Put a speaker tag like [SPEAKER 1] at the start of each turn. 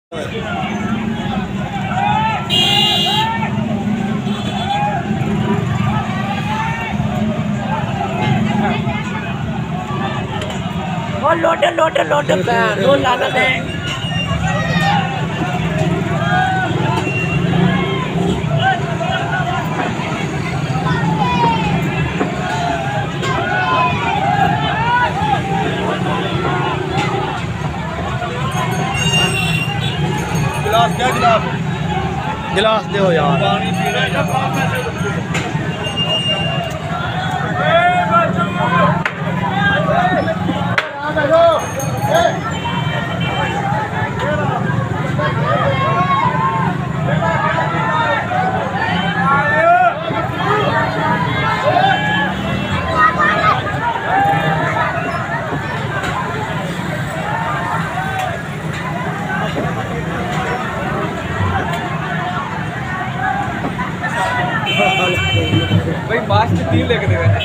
[SPEAKER 1] load दो लाना दे
[SPEAKER 2] गिलास क्या गिलास दो यार पानी पीना भाई बास 3 लेके दे